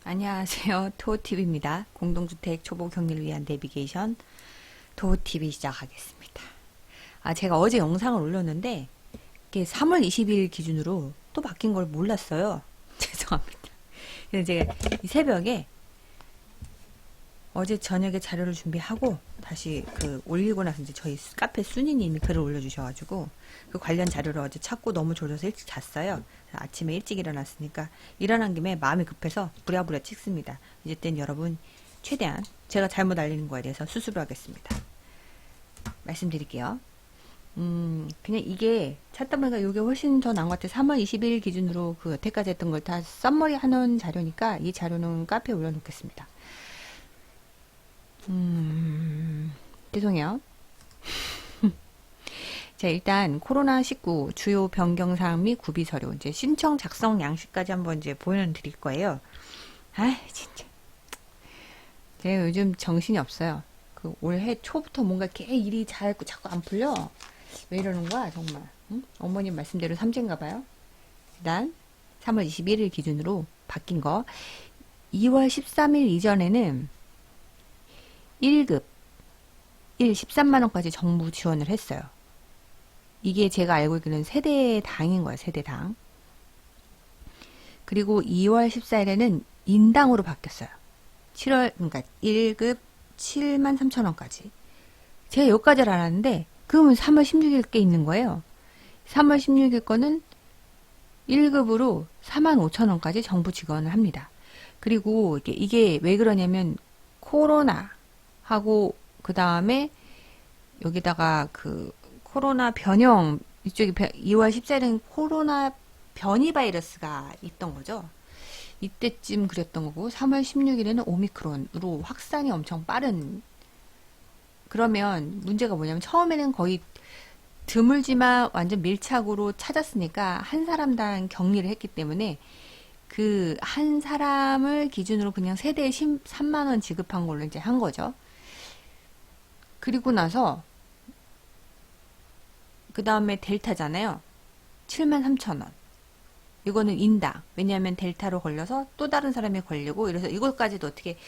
안녕하세요. 토호TV입니다. 공동주택 초보 격리를 위한 내비게이션 토호TV 시작하겠습니다. 제가 어제 영상을 올렸는데 이게 3월 20일 기준으로 또 바뀐 걸 몰랐어요. 죄송합니다. 그래서 제가 이 새벽에 어제 저녁에 자료를 준비하고 다시 올리고 나서 이제 저희 카페 순이님이 글을 올려주셔가지고 그 관련 자료를 어제 찾고 너무 졸려서 일찍 잤어요. 아침에 일찍 일어났으니까 일어난 김에 마음이 급해서 부랴부랴 찍습니다. 이제땐 여러분 최대한 제가 잘못 알리는 거에 대해서 수습을 하겠습니다. 말씀드릴게요. 그냥 이게 찾다 보니까 이게 훨씬 더 나은 것 같아요. 3월 20일 기준으로 그 여태까지 했던 걸 다 썸머리 하는 자료니까 이 자료는 카페에 올려놓겠습니다. 죄송해요. 자, 일단 코로나19 주요 변경사항 및 구비 서류 이제 신청 작성 양식까지 한번 이제 보여드릴 거예요. 진짜 제가 요즘 정신이 없어요. 올해 초부터 뭔가 일이 자꾸 안 풀려. 왜 이러는 거야 정말. 응? 어머님 말씀대로 삼재인가 봐요. 일단 3월 21일 기준으로 바뀐 거 2월 13일 이전에는 1급 13만원까지 정부 지원을 했어요. 이게 제가 알고 있기로는 세대당인 거야, 세대당. 그리고 2월 14일에는 인당으로 바뀌었어요. 그러니까 1급 7만 3천원까지. 제가 여기까지 알았는데, 그러면 3월 16일 게 있는 거예요. 3월 16일 거는 1급으로 4만 5천원까지 정부 지원을 합니다. 그리고 이게 왜 그러냐면, 코로나하고, 그 다음에 여기다가 코로나 변형, 이쪽에 2월 14일은 코로나 변이 바이러스가 있던 거죠. 이때쯤 그랬던 거고 3월 16일에는 오미크론으로 확산이 엄청 빠른. 그러면 문제가 뭐냐면 처음에는 거의 드물지만 완전 밀착으로 찾았으니까 한 사람당 격리를 했기 때문에 그 한 사람을 기준으로 그냥 세대에 3만원 지급한 걸로 이제 한 거죠. 그리고 나서 그 다음에 델타잖아요. 7만 3천원. 이거는 인당. 왜냐하면 델타로 걸려서 또 다른 사람이 걸리고 이래서 이것까지도 어떻게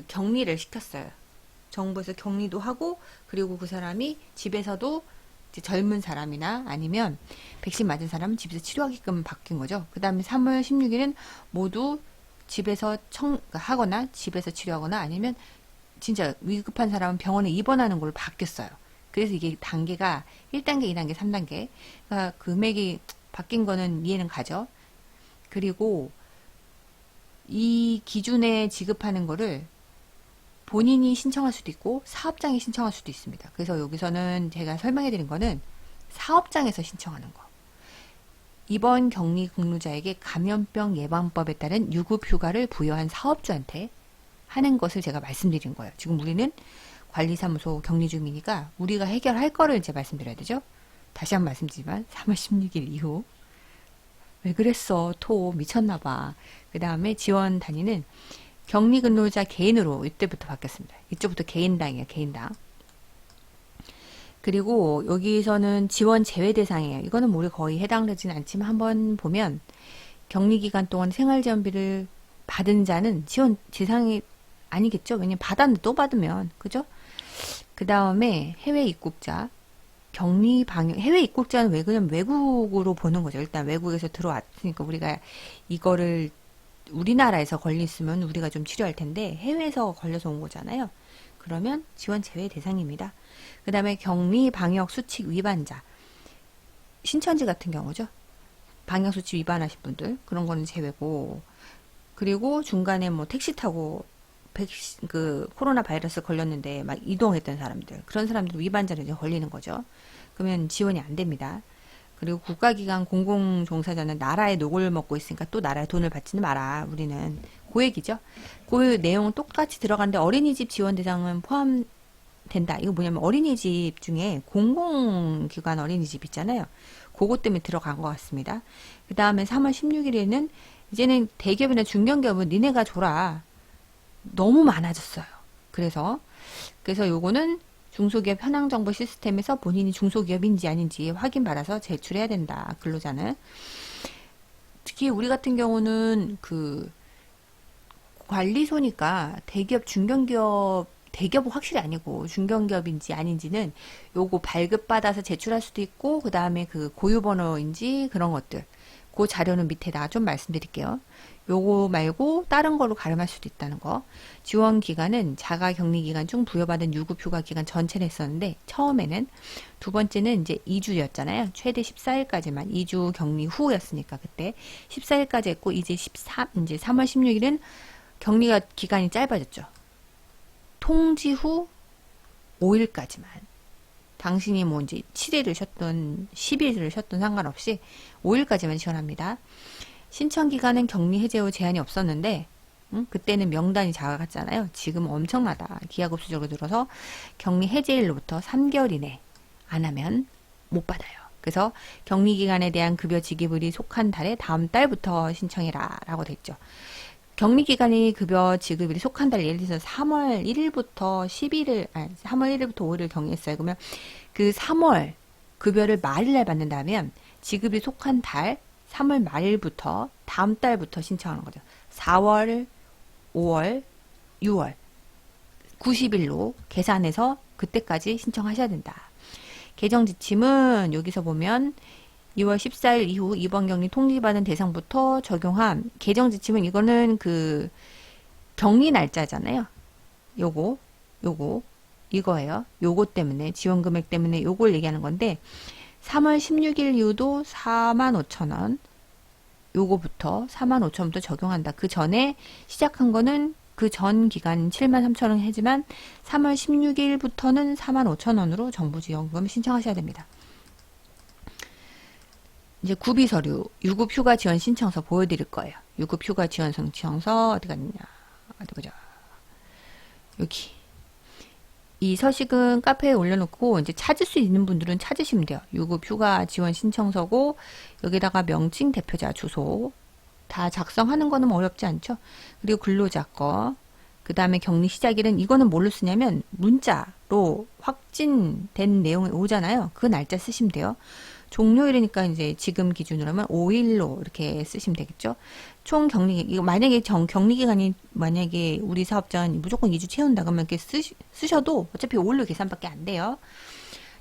격리를 시켰어요. 정부에서 격리도 하고 그리고 그 사람이 집에서도 이제 젊은 사람이나 아니면 백신 맞은 사람은 집에서 치료하게끔 바뀐 거죠. 그 다음에 3월 16일은 모두 집에서 하거나 집에서 치료하거나 아니면 진짜 위급한 사람은 병원에 입원하는 걸로 바뀌었어요. 그래서 이게 단계가 1단계, 2단계, 3단계. 그러니까 금액이 바뀐 거는 이해는 가죠. 그리고 이 기준에 지급하는 거를 본인이 신청할 수도 있고 사업장이 신청할 수도 있습니다. 그래서 여기서는 제가 설명해 드린 거는 사업장에서 신청하는 거. 이번 격리 근로자에게 감염병 예방법에 따른 유급 휴가를 부여한 사업주한테 하는 것을 제가 말씀드린 거예요. 지금 우리는 관리사무소 격리 중이니까 우리가 해결할 거를 이제 말씀드려야 되죠. 다시 한 번 말씀드리지만 3월 16일 이후 왜 그랬어? 미쳤나봐. 그 다음에 지원 단위는 격리 근로자 개인으로 이때부터 바뀌었습니다. 이쪽부터 개인당이에요. 개인당. 그리고 여기서는 지원 제외 대상이에요. 이거는 우리 거의 해당되지는 않지만 한번 보면 격리 기간 동안 생활지원비를 받은 자는 지원 대상이 아니겠죠. 왜냐면 받았는데 또 받으면 그죠? 그 다음에 해외 입국자 격리 방역 해외 입국자는 왜 그냥 외국으로 보는 거죠. 일단 외국에서 들어왔으니까 우리가 이거를 우리나라에서 걸렸으면 우리가 좀 치료할 텐데 해외에서 걸려서 온 거잖아요. 그러면 지원 제외 대상입니다. 그 다음에 격리 방역 수칙 위반자 신천지 같은 경우죠. 방역 수칙 위반하신 분들 그런 거는 제외고 그리고 중간에 뭐 택시 타고 코로나 바이러스 걸렸는데 막 이동했던 사람들 그런 사람들 위반자로 이제 걸리는 거죠. 그러면 지원이 안 됩니다. 그리고 국가기관 공공종사자는 나라의 녹을 먹고 있으니까 또 나라의 돈을 받지는 마라. 우리는 그 얘기죠. 그 내용은 똑같이 들어가는데 어린이집 지원 대상은 포함된다. 이거 뭐냐면 어린이집 중에 공공기관 어린이집 있잖아요. 그것 때문에 들어간 것 같습니다. 그 다음에 3월 16일에는 이제는 대기업이나 중견기업은 니네가 줘라. 너무 많아졌어요. 그래서 요거는 중소기업 현황정보 시스템에서 본인이 중소기업인지 아닌지 확인받아서 제출해야 된다. 근로자는. 특히 우리 같은 경우는 관리소니까 대기업, 중견기업, 대기업은 확실히 아니고 중견기업인지 아닌지는 요거 발급받아서 제출할 수도 있고 그 다음에 그 고유번호인지 그런 것들 그 자료는 밑에다가 좀 말씀드릴게요. 요거 말고 다른 걸로 가름할 수도 있다는 거. 지원 기간은 자가격리기간 중 부여받은 유급휴가 기간 전체를 했었는데 처음에는 두 번째는 이제 2주였잖아요. 최대 14일까지만 2주 격리 후였으니까 그때 14일까지 했고 이제 3월 16일은 격리가 기간이 짧아졌죠. 통지 후 5일까지만. 당신이 뭐 이제 7일을 쉬었던 10일을 쉬었던 상관없이 5일까지만 지원합니다. 신청 기간은 격리 해제 후 제한이 없었는데 그때는 명단이 작았잖아요. 지금 엄청나다. 기하급수적으로 들어서 격리 해제일로부터 3개월 이내 안 하면 못 받아요. 그래서 격리 기간에 대한 급여 지급일이 속한 달에 다음 달부터 신청해라 라고 됐죠. 격리 기간이 급여 지급일이 속한 달 예를 들어서 3월 1일부터 3월 1일부터 5일을 격리했어요. 그러면 그 3월 급여를 말일날 받는다면 지급이 속한 달 3월 말일부터 다음 달부터 신청하는 거죠. 4월, 5월, 6월 90일로 계산해서 그때까지 신청하셔야 된다. 개정 지침은 여기서 보면 2월 14일 이후 입원 격리 통지받은 대상부터 적용한 개정 지침은 이거는 그 격리 날짜잖아요. 이거예요. 요거 때문에 지원 금액 때문에 요걸 얘기하는 건데 3월 16일 이후도 45,000원 요거부터 45,000원부터 적용한다. 그 전에 시작한 거는 그 전 기간 73,000원 하지만 3월 16일부터는 45,000원으로 정부 지원금 신청하셔야 됩니다. 이제 구비서류, 유급휴가 지원 신청서 보여드릴 거예요. 유급휴가 지원 신청서 어디 갔냐? 어디 보자. 여기. 이 서식은 카페에 올려놓고 이제 찾을 수 있는 분들은 찾으시면 돼요. 유급휴가 지원 신청서고 여기다가 명칭, 대표자, 주소 다 작성하는 거는 어렵지 않죠. 그리고 근로자 거, 그 다음에 격리 시작일은 이거는 뭘로 쓰냐면 문자로 확진된 내용이 오잖아요. 그 날짜 쓰시면 돼요. 종료일이니까 이제 지금 기준으로 하면 5일로 이렇게 쓰시면 되겠죠. 총 격리, 이거 만약에 격리 기간이 만약에 우리 사업자는 무조건 2주 채운다 그러면 이렇게 쓰셔도 어차피 5일로 계산밖에 안 돼요.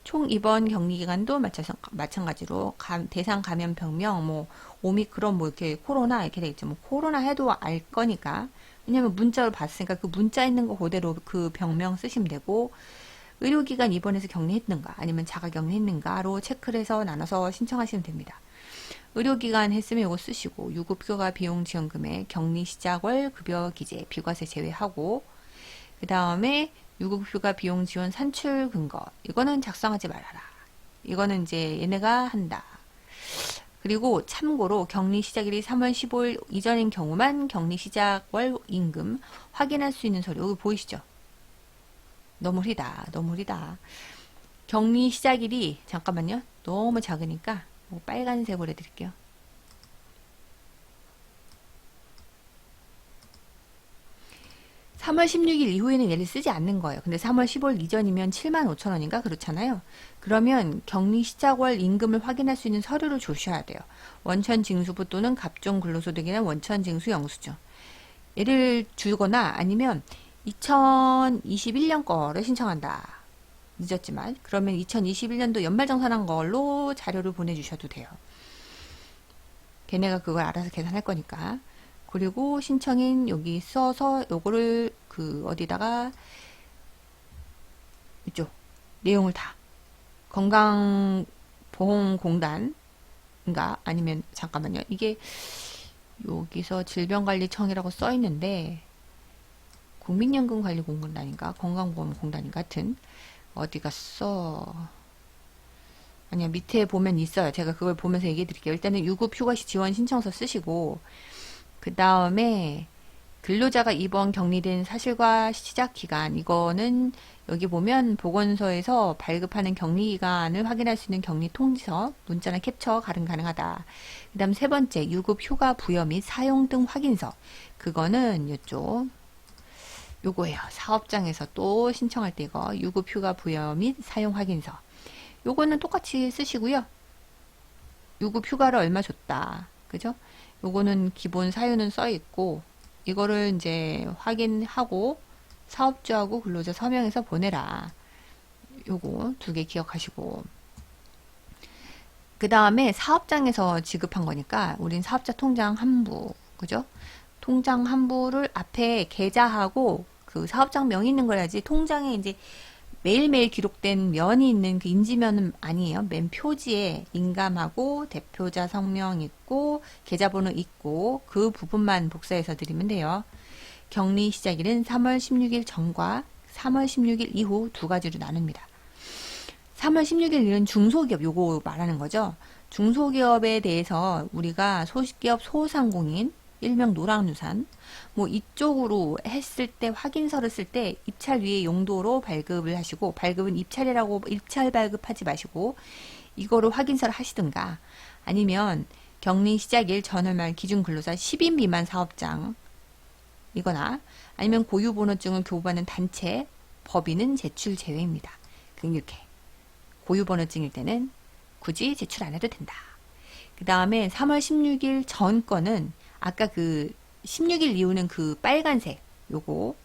총 입원 격리 기간도 마찬가지로 대상 감염 병명, 뭐 오미크론, 뭐 이렇게 코로나 이렇게 되겠죠. 뭐 코로나 해도 알 거니까. 왜냐면 문자로 봤으니까 그 문자 있는 거 그대로 그 병명 쓰시면 되고 의료기관 입원해서 격리했는가 아니면 자가격리했는가로 체크를 해서 나눠서 신청하시면 됩니다. 의료기관 했으면 이거 쓰시고 유급휴가 비용 지원금액 격리 시작월 급여 기재 비과세 제외하고 그 다음에 유급휴가 비용 지원 산출 근거 이거는 작성하지 말아라. 이거는 이제 얘네가 한다. 그리고 참고로 격리 시작일이 3월 15일 이전인 경우만 격리 시작월 임금 확인할 수 있는 서류 여기 보이시죠? 너무 흐리다. 격리 시작일이 잠깐만요. 너무 작으니까 빨간색으로 해드릴게요. (3월 16일) 이후에는 얘를 쓰지 않는 거예요. 근데 3월 15일 이전이면 75,000원인가 그렇잖아요. 그러면 격리 시작월 임금을 확인할 수 있는 서류를 주셔야 돼요. 원천징수부 또는 갑종 근로소득이나 원천징수 영수증. 얘를 주거나 아니면 2021년 거를 신청한다. 늦었지만 그러면 2021년도 연말정산한 걸로 자료를 보내주셔도 돼요. 걔네가 그걸 알아서 계산할 거니까. 그리고 신청인 여기 써서 요거를 그 어디다가 이쪽 내용을 다 건강보험공단인가 아니면 잠깐만요. 이게 여기서 질병관리청이라고 써 있는데 국민연금관리공단인가 건강보험공단인가 같은 어디 갔어? 아니야 밑에 보면 있어요. 제가 그걸 보면서 얘기해 드릴게요. 일단은 유급휴가 지원 신청서 쓰시고 그 다음에 근로자가 입원 격리된 사실과 시작 기간 이거는 여기 보면 보건소에서 발급하는 격리 기간을 확인할 수 있는 격리 통지서 문자나 캡처 가능하다. 그 다음 세 번째 유급휴가 부여 및 사용 등 확인서 그거는 이쪽 요거예요. 사업장에서 또 신청할 때 이거 유급휴가 부여 및 사용 확인서 요거는 똑같이 쓰시고요. 유급휴가를 얼마 줬다. 그죠? 요거는 기본 사유는 써 있고 이거를 이제 확인하고 사업주하고 근로자 서명해서 보내라. 요거 두 개 기억하시고. 그 다음에 사업장에서 지급한 거니까 우린 사업자 통장 한부, 그죠? 통장 한부를 앞에 계좌하고 그 사업장 명이 있는 거야지. 통장에 이제 매일매일 기록된 면이 있는 그 인지면은 아니에요. 맨 표지에 인감하고 대표자 성명 있고 계좌번호 있고 그 부분만 복사해서 드리면 돼요. 격리 시작일은 3월 16일 전과 3월 16일 이후 두 가지로 나눕니다. 3월 16일은 중소기업 요거 말하는 거죠. 중소기업에 대해서 우리가 소기업 소상공인 일명 노랑유산 뭐 이쪽으로 했을 때 확인서를 쓸 때 입찰 위에 용도로 발급을 하시고 발급은 입찰이라고 입찰 발급하지 마시고 이거를 확인서를 하시든가 아니면 격리 시작일 전월 말 기준 근로자 10인 미만 사업장 이거나 아니면 고유번호증을 교부하는 단체 법인은 제출 제외입니다. 이렇게 고유번호증일 때는 굳이 제출 안 해도 된다. 그 다음에 3월 16일 전 거는 아까 그 16일 이후는 그 빨간색 요거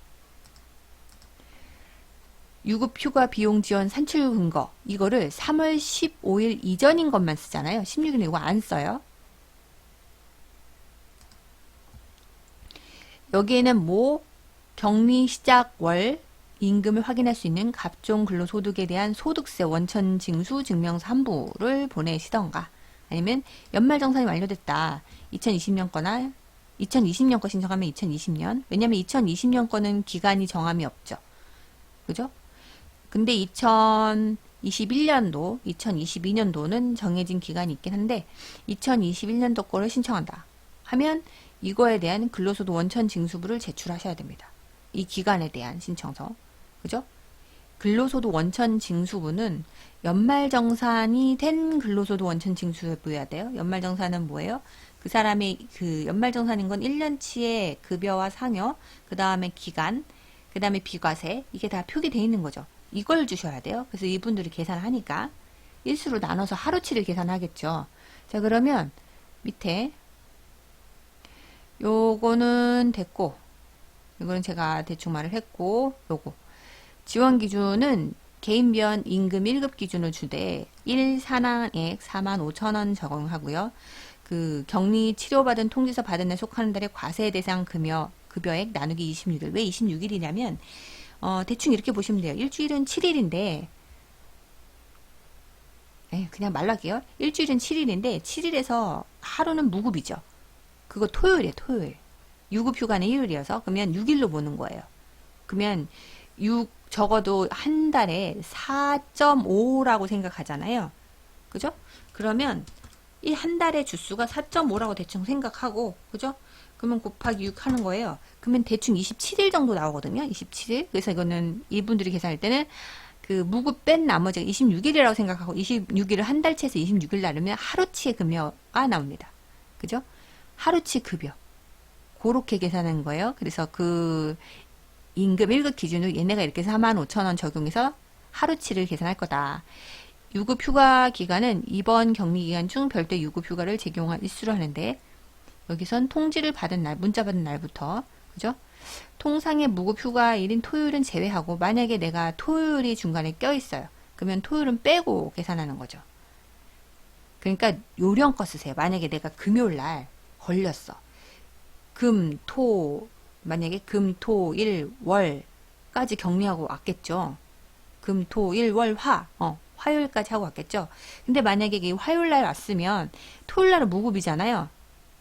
유급휴가 비용 지원 산출 근거 이거를 3월 15일 이전인 것만 쓰잖아요. 16일 이거 안 써요. 여기에는 뭐 격리 시작 월 임금을 확인할 수 있는 각종 근로소득에 대한 소득세 원천 징수 증명서 한부를 보내시던가 아니면 연말정산이 완료됐다. 2020년 거나 2020년 거 신청하면 2020년 왜냐면 2020년 거는 기간이 정함이 없죠. 그죠? 근데 2021년도, 2022년도는 정해진 기간이 있긴 한데 2021년도 거를 신청한다 하면 이거에 대한 근로소득 원천 징수부를 제출하셔야 됩니다. 이 기간에 대한 신청서. 그죠? 근로소득 원천 징수부는 연말정산이 된 근로소득 원천 징수에 보여야 돼요. 연말정산은 뭐예요? 그 사람의 그 연말정산인 건 1년치의 급여와 상여, 그 다음에 기간, 그 다음에 비과세, 이게 다 표기되어 있는 거죠. 이걸 주셔야 돼요. 그래서 이분들이 계산하니까 일수로 나눠서 하루치를 계산하겠죠. 자, 그러면 밑에 요거는 됐고, 이거는 제가 대충 말을 했고, 요거. 지원 기준은 개인변 임금 1급 기준을 주되 1산항액 45,000원 적용하고요. 그 격리 치료받은 통지서 받은 날 속하는 달의 과세 대상 급여액 나누기 26일. 왜 26일이냐면 대충 이렇게 보시면 돼요. 일주일은 7일인데 그냥 말라게요. 일주일은 7일인데 7일에서 하루는 무급이죠. 그거 토요일이에요. 토요일. 유급 휴가는 일요일이어서 그러면 6일로 보는 거예요. 그러면 적어도 한 달에 4.5라고 생각하잖아요. 그죠? 그러면 이 한 달의 주수가 4.5라고 대충 생각하고 그죠? 그러면 곱하기 6 하는 거예요. 그러면 대충 27일 정도 나오거든요. 27일. 그래서 이거는 이분들이 계산할 때는 그 무급 뺀 나머지가 26일이라고 생각하고 26일을 한 달치에서 26일 나누면 하루치의 급여가 나옵니다. 그죠? 하루치 급여. 그렇게 계산하는 거예요. 그래서 그 임금 1급 기준으로 얘네가 이렇게 45,000원 적용해서 하루치를 계산할 거다. 유급 휴가 기간은 이번 격리 기간 중 별도 유급 휴가를 적용할 일수로 하는데 여기선 통지를 받은 날, 문자 받은 날부터 그죠? 통상의 무급 휴가일인 토요일은 제외하고 만약에 내가 토요일이 중간에 껴 있어요. 그러면 토요일은 빼고 계산하는 거죠. 그러니까 요령껏 쓰세요. 만약에 내가 금요일 날 걸렸어. 만약에 금, 토, 일, 월까지 격리하고 왔겠죠. 금, 토, 일, 월, 화요일까지 하고 왔겠죠. 근데 만약에 화요일 날 왔으면 토요일 날은 무급이잖아요.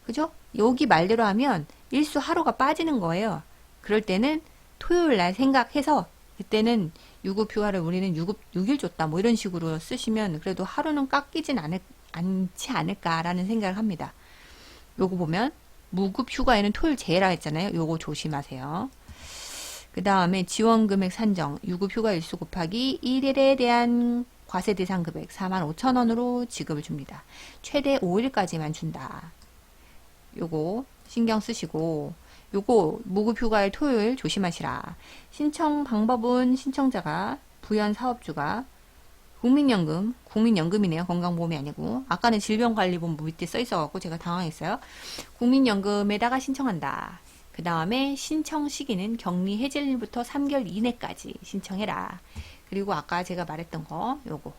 그죠? 여기 말대로 하면 일수 하루가 빠지는 거예요. 그럴 때는 토요일 날 생각해서 그때는 유급 휴가를 우리는 6일 줬다 뭐 이런 식으로 쓰시면 그래도 하루는 깎이진 않지 않을까라는 생각을 합니다. 요거 보면 무급 휴가에는 토요일 제외라 했잖아요. 요거 조심하세요. 그 다음에 지원금액 산정 유급 휴가 일수 곱하기 1일에 대한 과세 대상 금액 45,000원으로 지급을 줍니다. 최대 5일까지만 준다. 요거 신경 쓰시고 요거 무급 휴가일 토요일 조심하시라. 신청 방법은 신청자가 부연 사업주가 국민연금이네요. 건강보험이 아니고 아까는 질병관리본부 밑에 써 있어갖고 제가 당황했어요. 국민연금에다가 신청한다. 그 다음에 신청 시기는 격리 해제일부터 3개월 이내까지 신청해라. 그리고 아까 제가 말했던 거 요거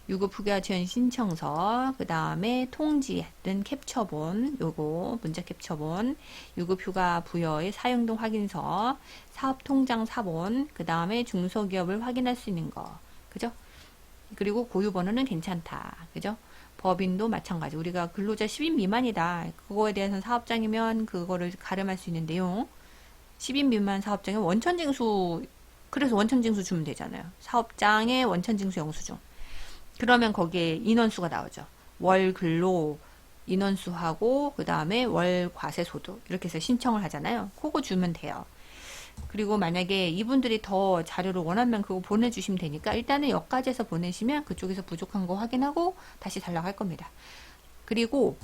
유급 휴가 지원 신청서, 그 다음에 통지했던 캡처본, 요거 문자 캡처본, 유급 휴가 부여의 사용등 확인서, 사업통장 사본, 그 다음에 중소기업을 확인할 수 있는 거, 그죠? 그리고 고유번호는 괜찮다, 그죠? 법인도 마찬가지. 우리가 근로자 10인 미만이다. 그거에 대해서는 사업장이면 그거를 가름할 수 있는 내용. 10인 미만 사업장에 원천징수, 그래서 원천징수 주면 되잖아요. 사업장의 원천징수 영수증. 그러면 거기에 인원수가 나오죠. 월 근로 인원수하고 그 다음에 월 과세소득 이렇게 해서 신청을 하잖아요. 그거 주면 돼요. 그리고 만약에 이분들이 더 자료를 원하면 그거 보내주시면 되니까 일단은 여기까지 해서 보내시면 그쪽에서 부족한 거 확인하고 다시 달라고 할 겁니다. 그리고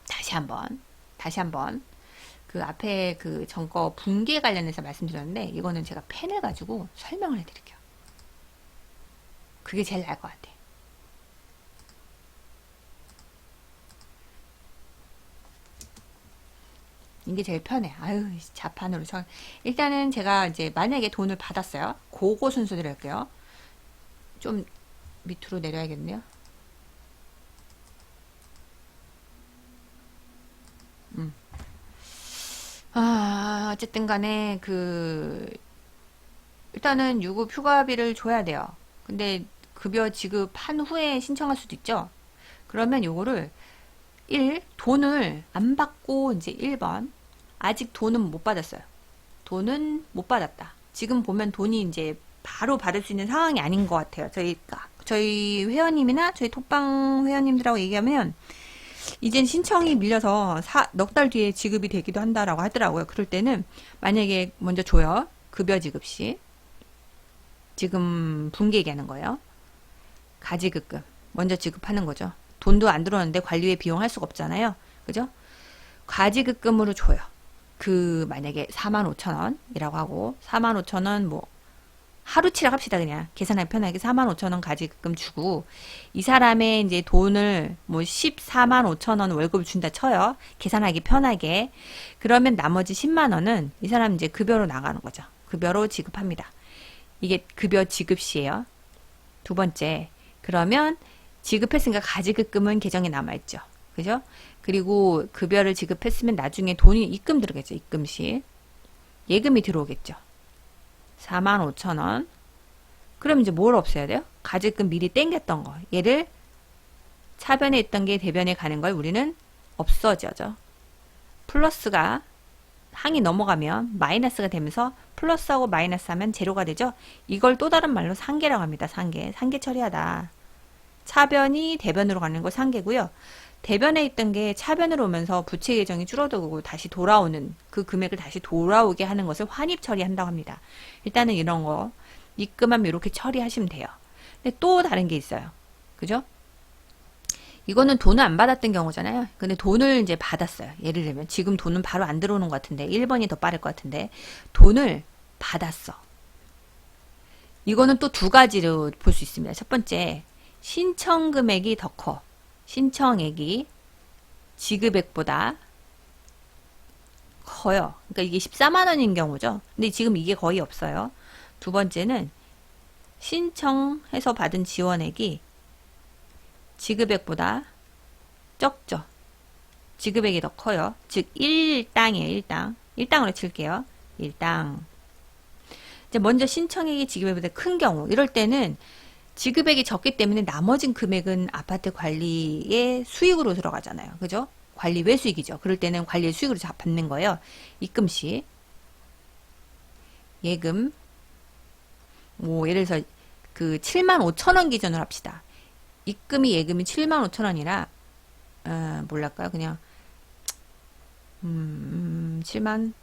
다시 한번 그 앞에 그 전거 붕괴 관련해서 말씀드렸는데 이거는 제가 펜을 가지고 설명을 해드릴게요. 그게 제일 나을 것 같아. 이게 제일 편해. 아유, 자판으로 일단은 제가 이제 만약에 돈을 받았어요. 그거 순서대로 할게요. 좀 밑으로 내려야겠네요. 어쨌든 간에 일단은 유급 휴가비를 줘야 돼요. 근데 급여 지급한 후에 신청할 수도 있죠. 그러면 요거를 돈을 안 받고 이제 1번 아직 돈은 못 받았어요. 돈은 못 받았다. 지금 보면 돈이 이제 바로 받을 수 있는 상황이 아닌 것 같아요. 저희 회원님이나 저희 톡방 회원님들하고 얘기하면 이젠 신청이 밀려서 넉 달 뒤에 지급이 되기도 한다라고 하더라고요. 그럴 때는 만약에 먼저 줘요. 급여 지급 시 지금 분기 얘기하는 거예요. 가지급금 먼저 지급하는 거죠. 돈도 안 들어오는데 관리에 비용 할 수가 없잖아요. 그죠? 가지급금으로 줘요. 만약에 45,000원이라고 하고 45,000원 뭐 하루치락 합시다. 그냥 계산하기 편하게 45,000원 가지급금 주고 이 사람의 이제 돈을 뭐 145,000원 월급을 준다 쳐요. 계산하기 편하게. 그러면 나머지 10만 원은 이 사람 이제 급여로 나가는 거죠. 급여로 지급합니다. 이게 급여 지급 시에요. 두 번째, 그러면 지급했으니까 가지급금은 계정에 남아있죠. 그죠? 그리고 급여를 지급했으면 나중에 돈이 입금 들어오겠죠. 입금 시. 예금이 들어오겠죠. 45,000원. 그럼 이제 뭘 없애야 돼요? 가지급 미리 땡겼던 거. 얘를 차변에 있던 게 대변에 가는 걸 우리는 없어져죠. 플러스가 항이 넘어가면 마이너스가 되면서 플러스하고 마이너스 하면 제로가 되죠. 이걸 또 다른 말로 상계라고 합니다. 상계 처리하다. 차변이 대변으로 가는 거 상계고요. 대변에 있던 게 차변으로 오면서 부채 계정이 줄어들고 다시 돌아오는 그 금액을 다시 돌아오게 하는 것을 환입 처리한다고 합니다. 일단은 이런 거 입금하면 이렇게 처리하시면 돼요. 근데 또 다른 게 있어요. 그죠? 이거는 돈을 안 받았던 경우잖아요. 근데 돈을 이제 받았어요. 예를 들면 지금 돈은 바로 안 들어오는 것 같은데 1번이 더 빠를 것 같은데 돈을 받았어. 이거는 또 두 가지로 볼 수 있습니다. 첫 번째, 신청 금액이 더 커. 신청액이 지급액보다 커요. 그러니까 이게 14만 원인 경우죠. 근데 지금 이게 거의 없어요. 두 번째는 신청해서 받은 지원액이 지급액보다 적죠. 지급액이 더 커요. 즉 1당이에요. 1당으로 칠게요. 1당. 이제 먼저 신청액이 지급액보다 큰 경우 이럴 때는 지급액이 적기 때문에 나머진 금액은 아파트 관리의 수익으로 들어가잖아요. 그죠? 관리 외수익이죠. 그럴 때는 관리의 수익으로 받는 거예요. 입금 시 예금 예를 들어서 75,000원 기준으로 합시다. 입금이 예금이 75,000원이라 몰랄까요? 그냥 7만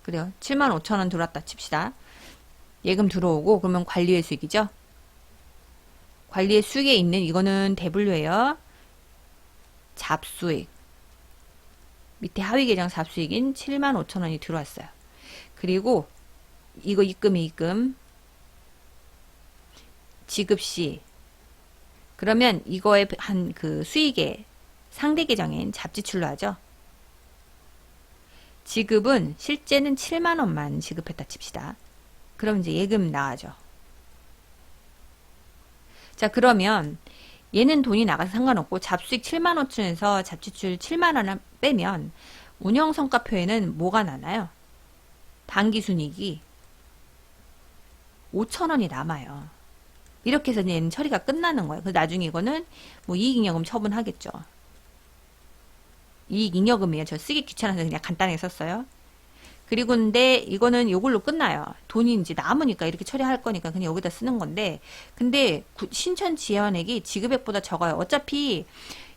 그래요. 75,000원 들어왔다 칩시다. 예금 들어오고 그러면 관리의 수익이죠. 관리의 수익에 있는 이거는 대분류예요. 잡수익 밑에 하위 계정 잡수익인 75,000원이 들어왔어요. 그리고 이거 입금 지급시 그러면 이거에 한 그 수익의 상대 계정인 잡지출로 하죠. 지급은 실제는 7만 원만 지급했다 칩시다. 그럼 이제 예금 나가죠. 자, 그러면 얘는 돈이 나가서 상관없고 잡수익 7만 5천에서 잡지출 7만 원을 빼면 운영성과표에는 뭐가 나나요? 당기순이익이 5천 원이 남아요. 이렇게 해서 얘는 처리가 끝나는 거예요. 그래서 나중에 이거는 뭐 이익잉여금 처분하겠죠. 이익잉여금이에요. 저 쓰기 귀찮아서 그냥 간단하게 썼어요. 그리고 근데 이거는 이걸로 끝나요. 돈이 이제 남으니까 이렇게 처리할 거니까 그냥 여기다 쓰는 건데, 근데 신천 지원액이 지급액보다 적어요. 어차피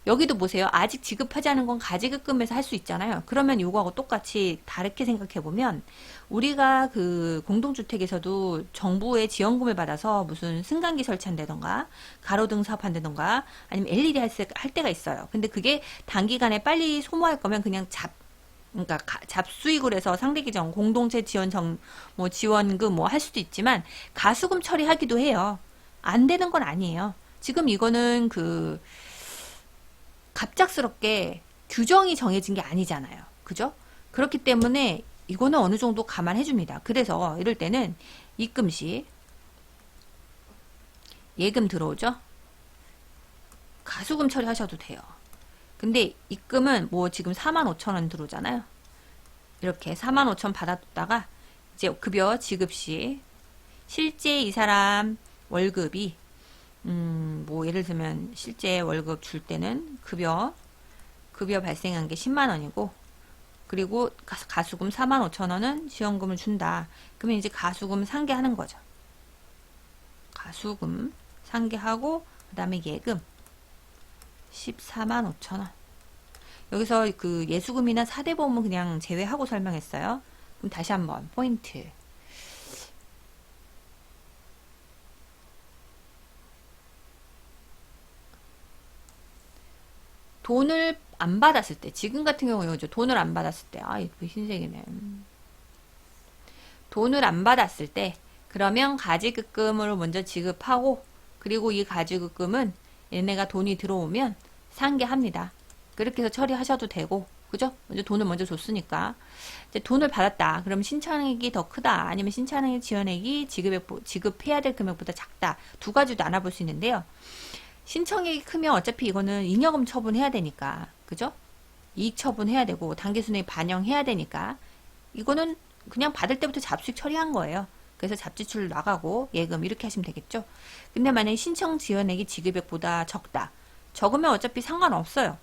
여기도 보세요. 아직 지급하지 않은 건 가지급금에서 할 수 있잖아요. 그러면 요거하고 똑같이 다르게 생각해 보면, 우리가 그 공동주택에서도 정부의 지원금을 받아서 무슨 승강기 설치한다던가 가로등 사업한다던가 아니면 LED 할 때가 있어요. 근데 그게 단기간에 빨리 소모할 거면 그냥 그러니까 잡수익을 해서 상대기정 공동체 뭐 지원금 뭐 할 수도 있지만 가수금 처리하기도 해요. 안 되는 건 아니에요. 지금 이거는 그 갑작스럽게 규정이 정해진 게 아니잖아요. 그죠? 그렇기 때문에 이거는 어느 정도 감안해 줍니다. 그래서 이럴 때는 입금시 예금 들어오죠? 가수금 처리하셔도 돼요. 근데 입금은 뭐 지금 45,000원 들어오잖아요. 이렇게 45,000 받았다가 이제 급여 지급 시 실제 이 사람 월급이 뭐 예를 들면 실제 월급 줄 때는 급여 발생한 게 10만 원이고, 그리고 가수금 45,000원은 지원금을 준다. 그러면 이제 가수금 상계하는 거죠. 가수금 상계하고 그 다음에 예금 14만 5천 원. 여기서 그 예수금이나 사대보험은 그냥 제외하고 설명했어요. 그럼 다시 한번 포인트. 돈을 안 받았을 때, 지금 같은 경우에 돈을 안 받았을 때, 이거 흰색이네. 돈을 안 받았을 때, 그러면 가지급금으로 먼저 지급하고, 그리고 이 가지급금은 얘네가 돈이 들어오면 상계합니다. 그렇게 해서 처리하셔도 되고, 그죠? 먼저 돈을 먼저 줬으니까. 이제 돈을 받았다. 그럼 신청액이 더 크다. 아니면 신청액 지원액이 지급해야 될 금액보다 작다. 두 가지도 나눠볼 수 있는데요. 신청액이 크면 어차피 이거는 잉여금 처분해야 되니까, 그죠? 이익 처분해야 되고 당기순이익 반영해야 되니까 이거는 그냥 받을 때부터 잡수익 처리한 거예요. 그래서 잡지출 나가고 예금 이렇게 하시면 되겠죠. 근데 만약에 신청 지원액이 지급액보다 적다. 적으면 어차피 상관없어요.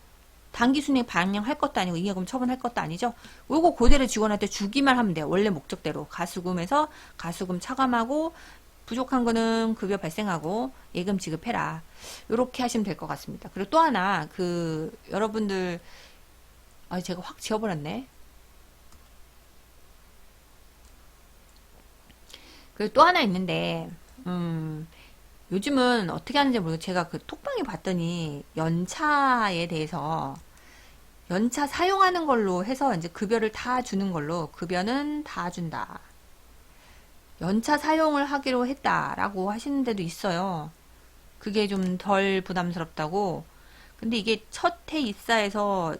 당기순이익 반영할 것도 아니고 잉여금 처분할 것도 아니죠. 요거 그대로 직원한테 주기만 하면 돼요. 원래 목적대로 가수금에서 가수금 차감하고 부족한 거는 급여 발생하고 예금 지급해라. 요렇게 하시면 될 것 같습니다. 그리고 또 하나 여러분들 제가 확 지워버렸네. 그리고 또 하나 있는데 요즘은 어떻게 하는지 모르겠어요. 제가 그 톡방에 봤더니 연차에 대해서 연차 사용하는 걸로 해서 이제 급여를 다 주는 걸로 급여는 다 준다. 연차 사용을 하기로 했다라고 하시는 데도 있어요. 그게 좀 덜 부담스럽다고. 근데 이게 첫 해 입사에서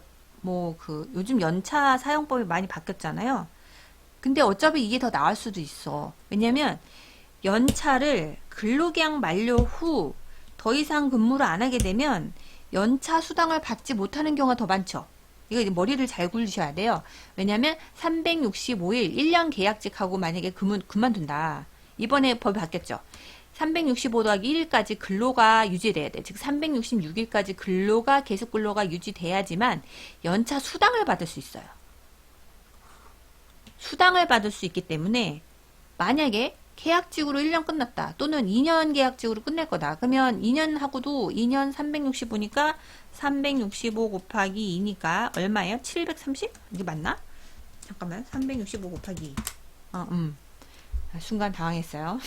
요즘 연차 사용법이 많이 바뀌었잖아요. 근데 어차피 이게 더 나을 수도 있어. 왜냐면 연차를 근로계약 만료 후 더 이상 근무를 안 하게 되면 연차 수당을 받지 못하는 경우가 더 많죠. 이거 머리를 잘 굴리셔야 돼요. 왜냐면 365일 1년 계약직하고 만약에 그만둔다. 이번에 법이 바뀌었죠. 365 더하기 1일까지 근로가 유지돼야 돼. 즉 366일까지 근로가 계속 근로가 유지돼야지만 연차 수당을 받을 수 있어요. 수당을 받을 수 있기 때문에 만약에 계약직으로 1년 끝났다. 또는 2년 계약직으로 끝낼 거다. 그러면 2년 하고도 2년 365니까 365 곱하기 2니까 얼마예요? 730? 이게 맞나? 잠깐만. 365 곱하기 2. 순간 당황했어요.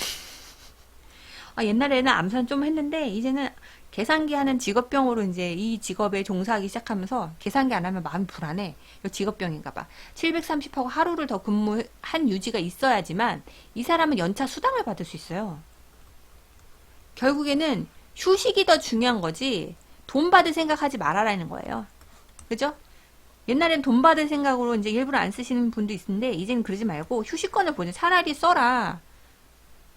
옛날에는 암산 좀 했는데 이제는 계산기 하는 직업병으로 이제 이 직업에 종사하기 시작하면서 계산기 안 하면 마음이 불안해. 이거 직업병인가 봐. 730하고 하루를 더 근무한 유지가 있어야지만 이 사람은 연차 수당을 받을 수 있어요. 결국에는 휴식이 더 중요한 거지 돈 받을 생각하지 말아라는 거예요. 그죠? 옛날엔 돈 받을 생각으로 이제 일부러 안 쓰시는 분도 있는데 이제는 그러지 말고 휴식권을 보내. 차라리 써라.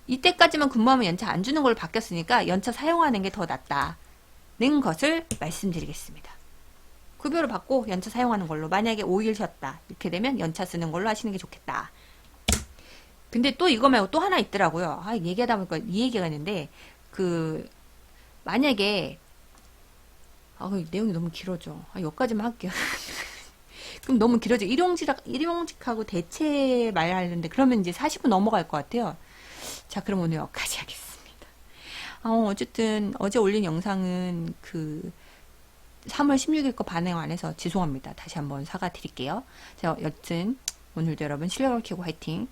이때까지만 근무하면 연차 안 주는 걸로 바뀌었으니까 연차 사용하는 게 더 낫다는 것을 말씀드리겠습니다. 급여를 받고 연차 사용하는 걸로, 만약에 5일 쉬었다 이렇게 되면 연차 쓰는 걸로 하시는 게 좋겠다. 근데 또 이거 말고 또 하나 있더라고요. 얘기하다 보니까 이 얘기가 있는데, 만약에 내용이 너무 길어져. 여기까지만 할게요. 그럼 너무 길어져. 일용직하고 대체 말하는데 그러면 이제 40분 넘어갈 것 같아요. 자, 그럼 오늘 여기까지 하겠습니다. 어쨌든 어제 올린 영상은 3월 16일 거 반영 안 해서 죄송합니다. 다시 한번 사과드릴게요. 자, 여튼 오늘도 여러분 실력을 키우고 화이팅.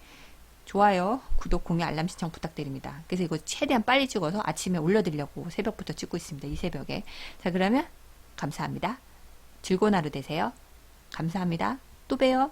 좋아요, 구독, 공유, 알람 신청 부탁드립니다. 그래서 이거 최대한 빨리 찍어서 아침에 올려드리려고 새벽부터 찍고 있습니다. 이 새벽에. 자, 그러면 감사합니다. 즐거운 하루 되세요. 감사합니다. 또 봬요.